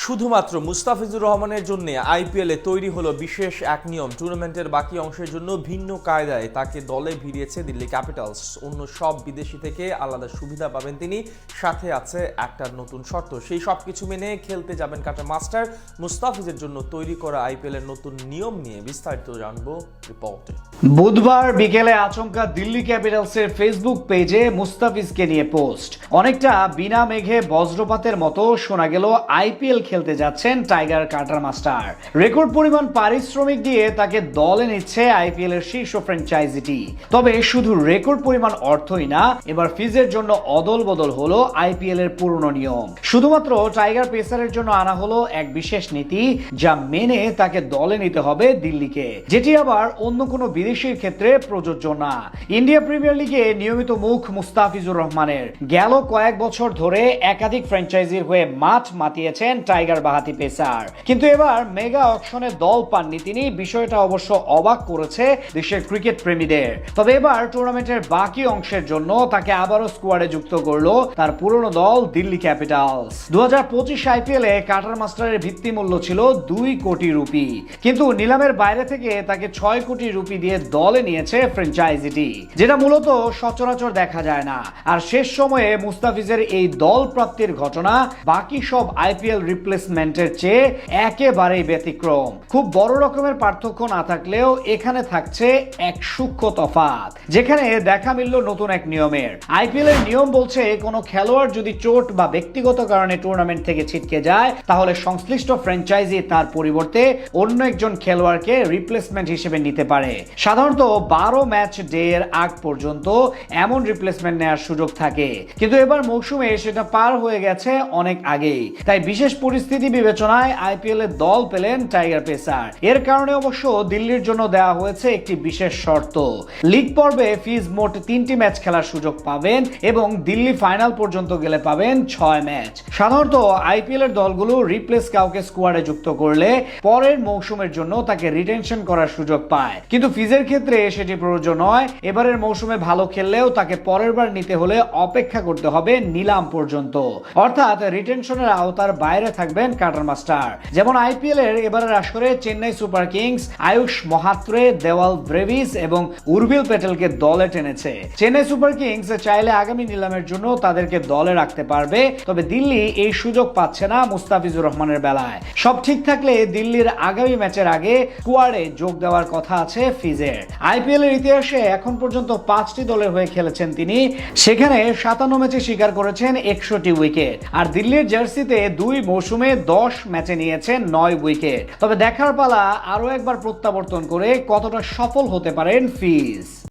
শুধুমাত্র মুস্তাফিজুর রহমানের জন্য আইপিএলে তৈরি হলো বিশেষ এক নিয়ম। টুর্নামেন্টের বাকি অংশের জন্য ভিন্ন কায়দায় তাকে দলে ভিড়িয়েছে দিল্লি ক্যাপিটালস। অন্য সব বিদেশি থেকে আলাদা সুবিধা পাবেন তিনি, সাথে আছে একটা নতুন শর্ত। সেই সব কিছু মেনে খেলতে যাবেন কাটার মাস্টার। মুস্তাফিজের জন্য তৈরি করা আইপিএলের নতুন নিয়ম নিয়ে বিস্তারিত জানবো রিপোর্টে। বুধবার বিকেলে আচমকা দিল্লি ক্যাপিটালসের ফেসবুক পেজে মুস্তাফিজকে নিয়ে পোস্ট। অনেকটা বিনা মেঘে বজ্রপাতের মতো শোনা গেল আইপিএল খেলতে যাচ্ছেন টাইগার কাটার মাস্টার। রেকর্ড পরিমাণ পারিশ্রমিক দিয়ে তাকে দলে নিচ্ছে আইপিএল এর শীর্ষ ফ্র্যাঞ্চাইজিটি। তবে শুধু রেকর্ড পরিমাণ অর্থই না, এবার ফিজের জন্য অদল বদল হলো আইপিএল এর পুরনো নিয়ম। শুধুমাত্র টাইগার পেসারের জন্য আনা হলো এক বিশেষ নীতি, যা মেনে তাকে দলে নিতে হবে দিল্লিকে, যেটি আবার অন্য কোনো বিদেশির ক্ষেত্রে প্রযোজ্য না। ইন্ডিয়া প্রিমিয়ার লিগে নিয়মিত মুখ মুস্তাফিজুর রহমানের। গেল কয়েক বছর ধরে একাধিক ফ্র্যাঞ্চাইজির হয়ে মাঠ মাতিয়েছেন টাইগার বাহাতি পেসার, কিন্তু এবার মেগা অকশনে দল পাননি তিনি। বিষয়টা অবশ্য অবাক করেছে দেশের ক্রিকেট প্রেমীদের। তবে এবার টুর্নামেন্টের বাকি অংশের জন্য তাকে আবারও স্কোয়াডে যুক্ত করলো তার পুরনো দল দিল্লি ক্যাপিটালস। 2025 আইপিএলে কাটার মাস্টারের ভিত্তি মূল্য ছিল 2 কোটি রুপি, কিন্তু নিলামের বাইরে থেকে তাকে 6 কোটি রুপি দিয়ে দলে নিয়েছে ফ্র্যাঞ্চাইজিটি, যেটা মূলত সচরাচর দেখা যায় না। আর শেষ সময়ে মুস্তাফিজের এই দল প্রাপ্তির ঘটনা বাকি সব আইপিএল রিপ্লেসমেন্টের চেয়ে একেবারেই ব্যতিক্রম। খুব বড় রকমের পার্থক্য না থাকলেও এখানে থাকছে এক সূক্ষ্ম তফাৎ, যেখানে দেখা মিলল নতুন এক নিয়মের। আইপিএল এর নিয়ম বলছে কোনো খেলোয়াড় যদি চোট বা ব্যক্তিগত কারণে টুর্নামেন্ট থেকে ছিটকে যায়, তাহলে সংশ্লিষ্ট ফ্র্যাঞ্চাইজি তার পরিবর্তে অন্য একজন খেলোয়াড়কে রিপ্লেসমেন্ট হিসেবে নিতে পারে। সাধারণত 12 ম্যাচ ডে এর আগ পর্যন্ত এমন রিপ্লেসমেন্ট নেওয়ার সুযোগ থাকে, কিন্তু এবার মৌসুমে সেটা পার হয়ে গেছে অনেক আগেই। তাই বিশেষ পরিস্থিতি বিবেচনায় আইপিএল এর দল পেলেন টাইগার পেসার। এর কারণে অবশ্য দিল্লির জন্য দেওয়া হয়েছে একটি বিশেষ শর্ত। লিগ পর্বে ফিজ মোট 3টি ম্যাচ খেলার সুযোগ পাবেন এবং দিল্লি ফাইনাল পর্যন্ত গেলে পাবেন 6 ম্যাচ। সাধারণত আইপিএল এর দলগুলো রিপ্লেস কাউকে স্কোয়াডে যুক্ত করলে পরের মৌসুমের জন্য তাকে রিটেনশন করার সুযোগ পায়, কিন্তু ফিজের ক্ষেত্রে সেটি প্রযোজ্য নয়। এবারের মৌসুমে ভালো খেললেও তাকে পরের বার নিতে হলে অপেক্ষা করতে হবে নিলাম পর্যন্ত, অর্থাৎ রিটেনশনের আওতার বাইরে থাকবেন কাটার মাস্টার। যেমন আইপিএল এর এবারের আসরে চেন্নাই সুপার কিংস আয়ুষ মহাত্রে, দেওয়াল ব্রেভিস এবং উর্বিল প্যাটেলকে দলে টেনেছে। চেন্নাই সুপার কিংস চাইলে আগামী নিলামের জন্য তাদেরকে দলে রাখতে পারবে, তবে দিল্লি এই সুযোগ পাচ্ছে না মুস্তাফিজুর রহমানের বেলায়। সব ঠিক থাকলে দিল্লির আগামী ম্যাচের আগে স্কোয়াডে যোগ দেওয়ার কথা আছে ফিজের। আইপিএল এর ইতিহাসে এখন পর্যন্ত 5টি দলের হয়ে খেলেছেন তিনি, সেখানে 57 ম্যাচে শিকার করেছেন 61 উইকেট। আর দিল্লির জার্সিতে 2 মৌসুমে 10 ম্যাচে নিয়েছেন 9 উইকেট। তবে দেখার পালা আরো একবার প্রত্যাবর্তন করে কতটা সফল হতে পারেন ফিজ।